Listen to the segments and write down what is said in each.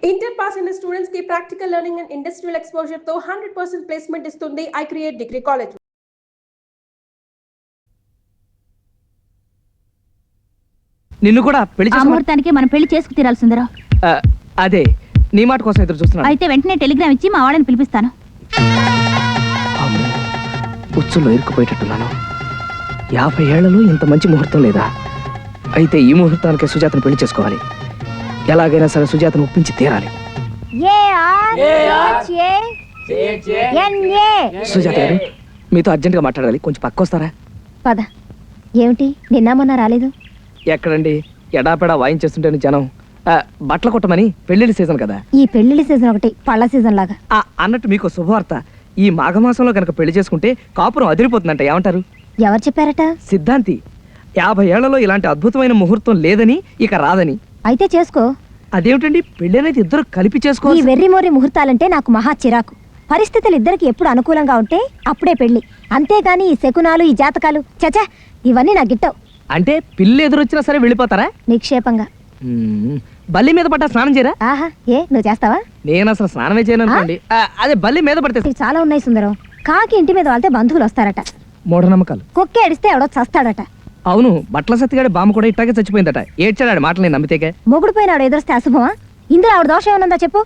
Inter pass అయిన students కి practical learning and industrial exposure తో 100% ప్లేస్మెంట్ ఇస్తుంది ఐ క్రియేట్ డిగ్రీ కాలేజ్. నిన్ను కూడా పెళ్లి ముహూర్తానికి మనం పెళ్లి చేసుకు తీరాలి సుందరం. అదే నీ మాట కోసం ఎదురు చూస్తున్నాను. అయితే వెంటనే టెలిగ్రామ్ ఇచ్చి మా వాళ్ళని పిలిపిస్తాను. ఉచ్చులో ఇరుక్కుపోయేటట్టున్నాను. 50 ఏళ్లలో ఇంత మంచి ముహూర్తం లేదా? అయితే ఈ ముహూర్తానికి సుజాతను పెళ్లి చేసుకోవాలి. ఎలాగైనా సరే సుజాతను ఒప్పించి తీరాలి. సుజాత గారు మీతో అర్జెంట్ గా మాట్లాడాలి, కొంచెం పక్క వస్తారా? పద. ఏమిటి నిన్న మొన్న రాలేదు? ఎక్కడండి, ఎడాపెడా వాయించేస్తుంటే జనం. బట్టలు కొట్టమని, పెళ్లిళ్ళ సీజన్ కదా. ఈ పెళ్లిళ్ళ సీజన్ ఒకటి పళ్ళ సీజన్ లాగా. అన్నట్టు మీకు శుభవార్త. ఈ మాఘమాసంలో కనుక పెళ్లి చేసుకుంటే కాపురం అదిరిపోతుందంట. ఏమంటారు? ఎవరు చెప్పారట? సిద్ధాంతి. 50 ఏళ్లలో ఇలాంటి అద్భుతమైన ముహూర్తం లేదని, ఇక రాదని. అయితే చేసుకో. అదేమిటండి, పెళ్లి అనేది ఇద్దరు కలిపి చేసుకో. ఈ వెర్రిమోరి ముహూర్తాలంటే నాకు మహా చిరాకు. పరిస్థితులు ఇద్దరికి ఎప్పుడు అనుకూలంగా ఉంటే అప్పుడే పెళ్లి, అంతేగాని ఈ శకునాలు, ఈ జాతకాలు చచా ఇవన్నీ నాకు గిట్టవు. అంటే పిల్లి ఎదురొచ్చినా సరే వెళ్ళిపోతారా? నిక్షేపంగా. బల్లి మీద పడ్డా స్నానం చేయరా? ఆహా, ఏ నువ్వు చేస్తావా? నేను అసలు స్నానమే చేయను అనుకోండి. అదే బల్లి మీద పడితే. చాలా ఉన్నాయి సుందరం. కాకి ఇంటి మీద వాళ్తే బంధువులు వస్తారట. మూఢనమ్మకాలు. కుక్క ఏడిస్తే ఎవడో చస్తాడట. అవును, బట్టల సత్తిగాడి బామ్మ కూడా ఇట్టాగే చచ్చిపోయిందట. ఏడ్చాడు మాటలు నేను నమ్మితేకే. మొగుడు పోయినాడు ఎదురొస్తే అశుభమా? ఇందులో ఆవిడ దోషం ఏమన్నా చెప్పు.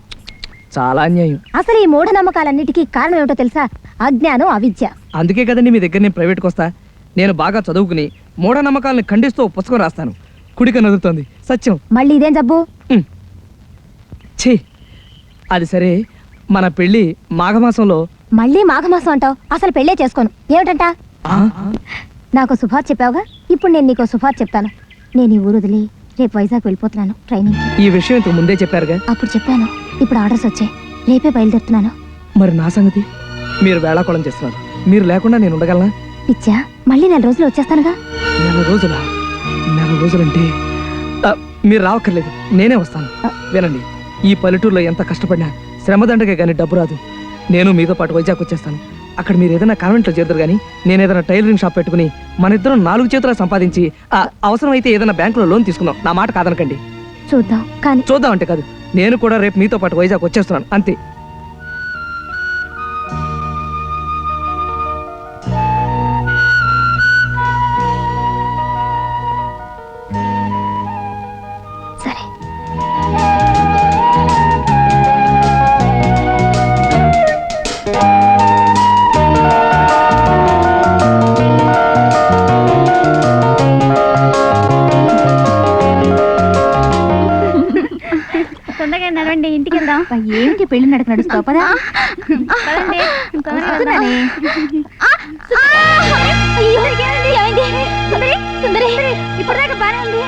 చాలా అన్యాయం. అసలు ఈ మూఢనమ్మకాలన్నిటికీ కారణం ఏమిటో తెలుసా? అజ్ఞానం, అవిద్య. అందుకే కదండి మీ దగ్గర నేను ప్రైవేట్కి వస్తా. నేను బాగా చదువుకుని మూఢనమ్మకాలను ఖండిస్తూ పుస్తకం రాస్తాను. కుడిక నదురుతోంది సత్యం. మళ్ళీ ఇదేం జబ్బు? ఛీ, అది సరే, మన పెళ్లి మాఘమాసంలో. మళ్ళీ మాఘమాసం అంటావు? అసలు పెళ్ళే చేసుకోను. ఏమిటంట? నాకు శుభార్త చెప్పావుగా, ఇప్పుడు నేను నీకు శుభార్త చెప్తాను. నేను ఈ ఊరు వదిలి రేపు వైజాగ్ వెళ్ళిపోతున్నాను ట్రైనింగ్. ఈ విషయం ఇంతకు ముందే చెప్పారుగా. అప్పుడు చెప్పాను, ఇప్పుడు ఆర్డర్స్ వచ్చాయి. రేపే బయలుదేరుతున్నాను. మరి నా సంగతి? మీరు వేళాకోళం చేస్తున్నారు. మీరు లేకుండా నేను ఉండగలనా? పిచ్చా, మళ్ళీ 4 రోజులు వచ్చేస్తానుగా. 4 రోజులా? 4 రోజులంటే మీరు రావక్కర్లేదు, నేనే వస్తాను. వినండి, ఈ పల్లెటూరులో ఎంత కష్టపడినా శ్రమదండగా కానీ డబ్బు రాదు. నేను మీతో పాటు వైజాగ్ వచ్చేస్తాను. అక్కడ మీరు ఏదైనా కాన్వెంట్లో చేరుతారు కానీ నేను ఏదైనా టైలరింగ్ షాప్ పెట్టుకుని మన ఇద్దరం 4 చేతులు సంపాదించి అవసరమైతే ఏదైనా బ్యాంకులో లోన్ తీసుకుందాం. నా మాట కాదనకండి. చూద్దాం. కానీ చూద్దాం అంటే కాదు, నేను కూడా రేపు మీతో పాటు వైజాగ్ వచ్చేస్తున్నాను, అంతే. సరే. తొందరగా నడవండి, ఇంటికి వెళ్దాం. ఏంటి పెళ్లి నడక నడుస్తావు? పదా. ఇప్పటిదాకా బానే ఉంది.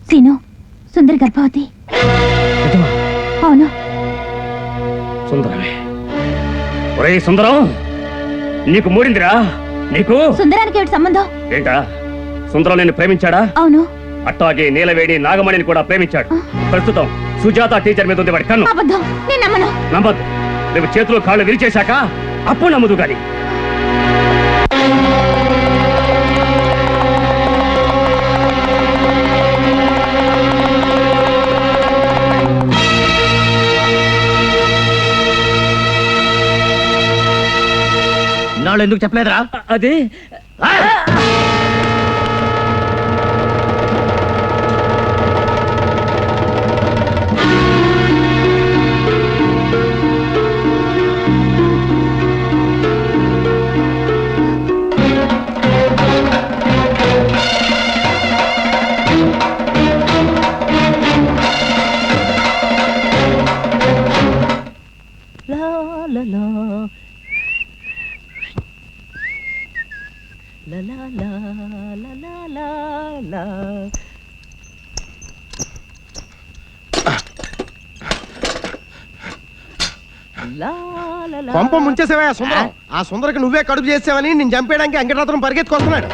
సీను, సుందరి గర్భవతి. అవును. సుందరమే. ఒరే సుందరం, నీకు మూడిందిరా. నీకు సుందరానికి ఏమిటి సంబంధం? ఏంటా, సుందరం నేను ప్రేమించాడా? అవును. అట్టాగే నీలవేడి నాగమణిని కూడా ప్రేమించాడు. ప్రస్తుతం సుజాత టీచర్ మీద ఉంది వాడి కన్ను. అబద్ధం, నేను నమ్మను. నమ్మద్దు. రేపు చేతులు కాళ్ళు విరిచేశాక అప్పుడు నమ్మదు. కానీ నాళ్ళు ఎందుకు చెప్పలేదురా? అది కొంప ముంచేసేవా సుందరం? ఆ సుందరికి నువ్వే కడుపు చేసావని నేను చంపేయడానికి వెంకటరత్నం పరిగెత్తుకొస్తున్నాడు.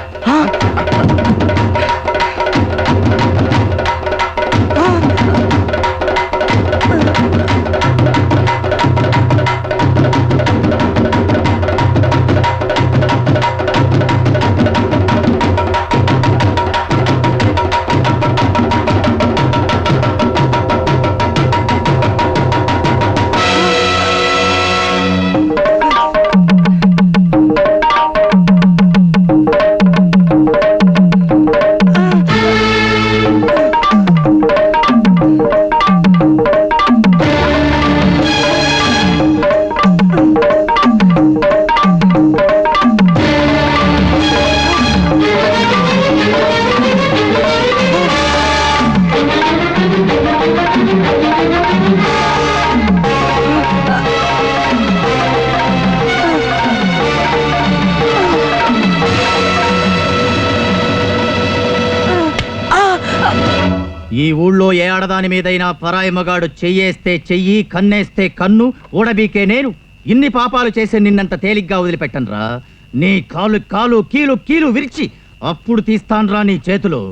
ఈ ఊళ్ళో ఏ ఆడదాని మీదైనా పరాయి మగాడు చెయ్యేస్తే చెయ్యి, కన్నేస్తే కన్ను ఊడబీకే నేను ఇన్ని పాపాలు చేసే నిన్నంత తేలిగ్గా వదిలిపెట్టనురా. నీ కాలు కాలు కీలు కీలు విరిచి అప్పుడు తీస్తాన్రా నీ చేతులు.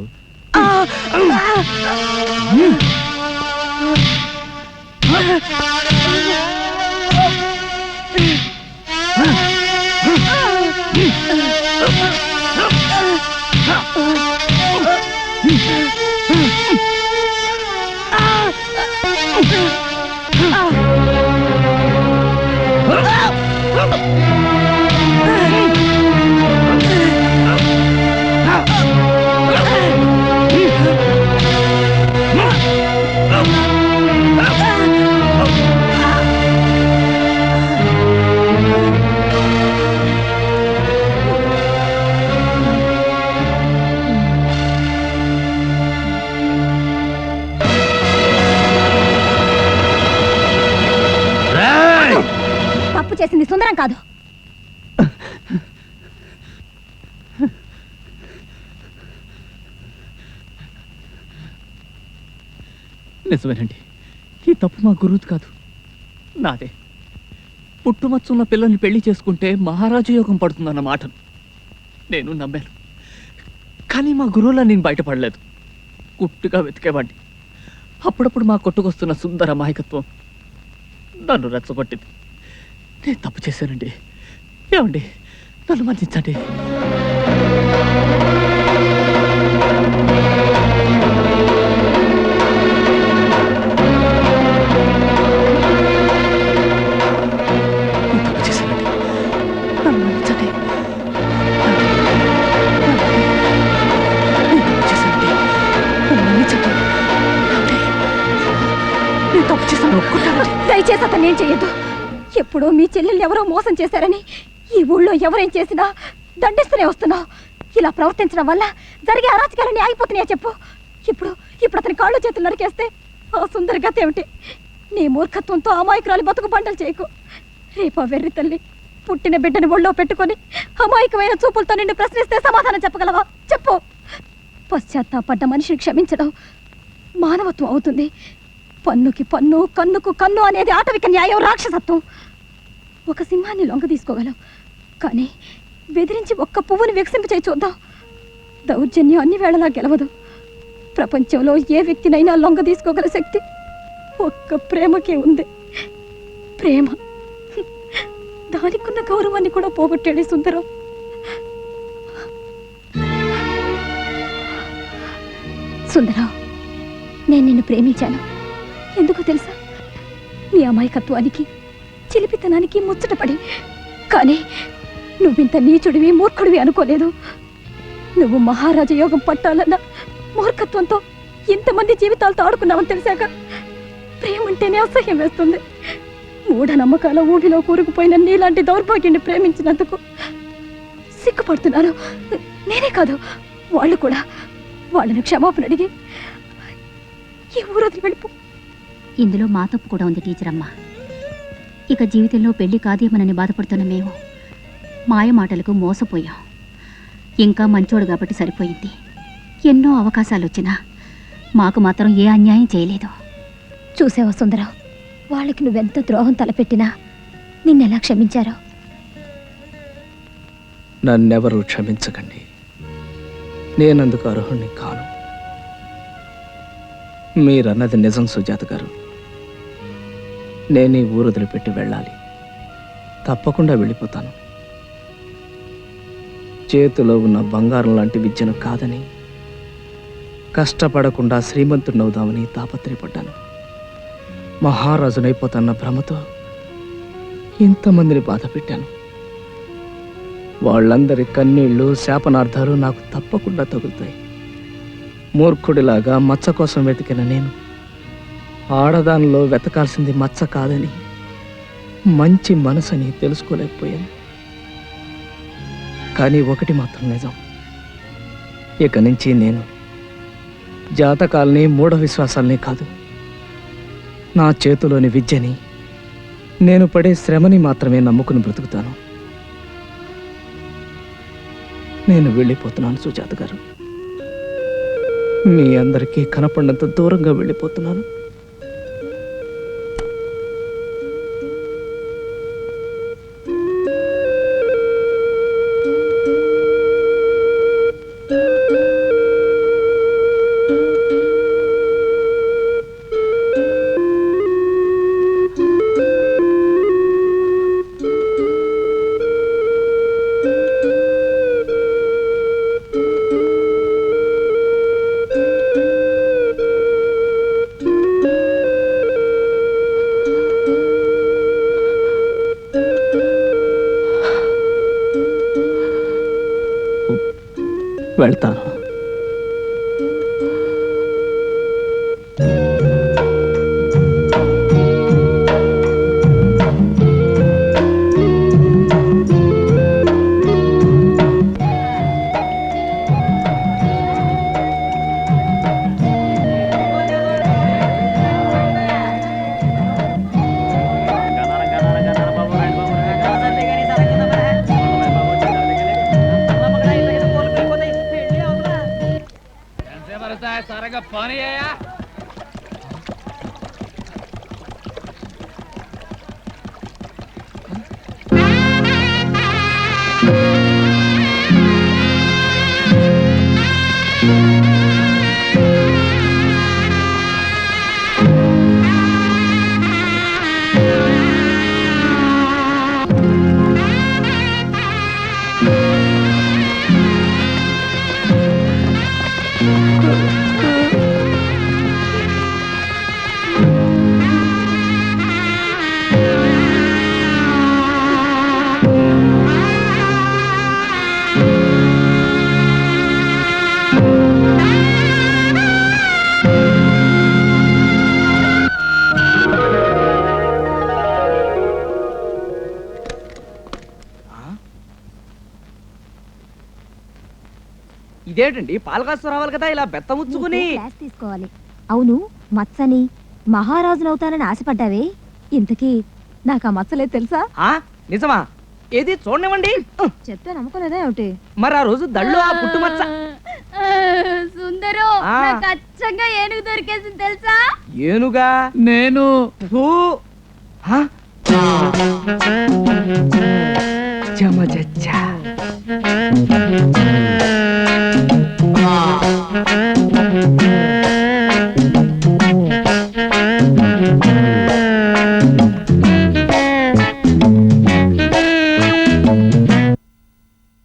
తప్పు చేసింది సుందరం కాదు. నిజమేనండి, ఈ తప్పు మా గురువుది కాదు, నాదే. పుట్టుమచ్చున్న పిల్లల్ని పెళ్లి చేసుకుంటే మహారాజు యోగం పడుతుందన్న మాటను నేను నమ్మాను. కానీ మా గురువులా నేను బయటపడలేదు. గుట్టుగా వెతికేవాడిని. అప్పుడప్పుడు మా కొట్టుకొస్తున్న సుందర అమాయకత్వం నన్ను రెచ్చగొట్టింది. నేను తప్పు చేశానండి. ఏమండి, నన్ను మన్నించండి. దయచేసి అతను ఏం చెయ్యొద్దు. ఎప్పుడో మీ చెల్లెల్ని ఎవరో మోసం చేశారని ఈ ఊళ్ళో ఎవరేం చేసినా దండిస్తూనే వస్తున్నావు. ఇలా ప్రవర్తించడం వల్ల జరిగే అరాచకాలన్నీ ఆగిపోతున్నాయా చెప్పు. ఇప్పుడు అతని కాళ్ళు చేతులు నరికేస్తే ఆ సుందర గత ఏమిటి? నీ మూర్ఖత్వంతో అమాయకురాలు బతుకు బండలు చేయకు. రేపా వెర్రి తల్లి పుట్టిన బిడ్డని ఒళ్ళో పెట్టుకొని అమాయకమైన చూపులతో నిన్ను ప్రశ్నిస్తే సమాధానం చెప్పగలవా? చెప్పు. పశ్చాత్తాపడ్డ మనిషిని క్షమించడం మానవత్వం అవుతుంది. పన్నుకి పన్ను, కన్నుకు కన్ను అనేది ఆటవిక న్యాయం, రాక్షసత్వం. ఒక సింహాన్ని లొంగ తీసుకోగలం, కానీ బెదిరించి ఒక్క పువ్వుని వికసింపచేయి చూద్దాం. దౌర్జన్యం అన్ని వేళలా గెలవదు. ప్రపంచంలో ఏ వ్యక్తినైనా లొంగ తీసుకోగల శక్తి ఒక్క ప్రేమకే ఉంది. ప్రేమ, దానికున్న గౌరవాన్ని కూడా పోగొట్టాడు సుందరం. సుందరం, నేను నిన్ను ప్రేమించాను. ఎందుకో తెలుసా? నీ అమాయకత్వానికి, చిలిపితనానికి ముచ్చటపడి. కానీ నువ్వింత నీచుడివి, మూర్ఖుడివి అనుకోలేదు. నువ్వు మహారాజ యోగం పట్టాలన్న మూర్ఖత్వంతో ఇంతమంది జీవితాలతో ఆడుకున్నావని తెలిసాక ప్రేమంటేనే అసహ్యం వేస్తుంది. మూఢనమ్మకాల ఊబిలో కూరుకుపోయిన నీలాంటి దౌర్భాగ్యాన్ని ప్రేమించినందుకు సిగ్గుపడుతున్నాను. నేనే కాదు, వాళ్ళు కూడా. వాళ్ళని క్షమాపణ అడిగి ఈ ఊరు వదిలి వెళ్ళిపో. ఇందులో మా తప్పు కూడా ఉంది టీచర్ అమ్మ. ఇక జీవితంలో పెళ్లి కాదేమనని బాధపడుతున్న మేము మాయ మాటలకు మోసపోయాం. ఇంకా మంచోడు కాబట్టి సరిపోయింది. ఎన్నో అవకాశాలు వచ్చినా మాకు మాత్రం ఏ అన్యాయం చేయలేదు. చూసావా సుందరం, వాళ్ళకి నువ్వెంత ద్రోహం తలపెట్టినా నిన్నెలా క్షమించారో. నన్నెవరూ క్షమించకండి. నేనందుకు అర్హుణ్ణి కాను. మీరన్నది నిజం సుజాత గారు. నేను ఈ ఊరు వదిలిపెట్టి వెళ్ళాలి. తప్పకుండా వెళ్ళిపోతాను. చేతిలో ఉన్న బంగారం లాంటి విద్యను కాదని, కష్టపడకుండా శ్రీమంతుడినవుదామని తాపత్రయపడ్డాను. మహారాజునైపోతున్న భ్రమతో ఇంతమందిని బాధ పెట్టాను. వాళ్ళందరి కన్నీళ్లు, శాపనార్థాలు నాకు తప్పకుండా తగులుతాయి. మూర్ఖుడిలాగా మచ్చ కోసం వెతికిన నేను ఆడదానిలో వెతకాల్సింది మచ్చ కాదని, మంచి మనసని తెలుసుకోలేకపోయాను. కానీ ఒకటి మాత్రం నిజం, ఇక నుంచి నేను జాతకాల్ని, మూఢ విశ్వాసాల్ని కాదు, నా చేతిలోని విద్యని, నేను పడే శ్రమని మాత్రమే నమ్ముకుని బ్రతుకుతాను. నేను వెళ్ళిపోతున్నాను సుజాత గారు. మీ అందరికీ కనపడినంత దూరంగా వెళ్ళిపోతున్నాను. వెళ్తాను. ఇదేంటండి పాలకాసు రావాలి కదా ఇలా బెత్తముచ్చుకుని క్లాస్ తీసుకోవాలి. అవును, మత్సని మహారాజునవుతానని ఆశపడ్డావే, ఇంతకీ నాకు ఆ మచ్చలేదు తెలుసా? నిజమా? ఏది చూడనివ్వండి. చెప్తే నమ్మకలేదా ఏమిటి? మరి ఆ రోజు దళ్ళు ఆ పుట్టుమచ్చ సుందరు ఖచ్చితంగా ఏనుగు దొరికేసింది తెలుసా? ఏనుగా? నేను జమ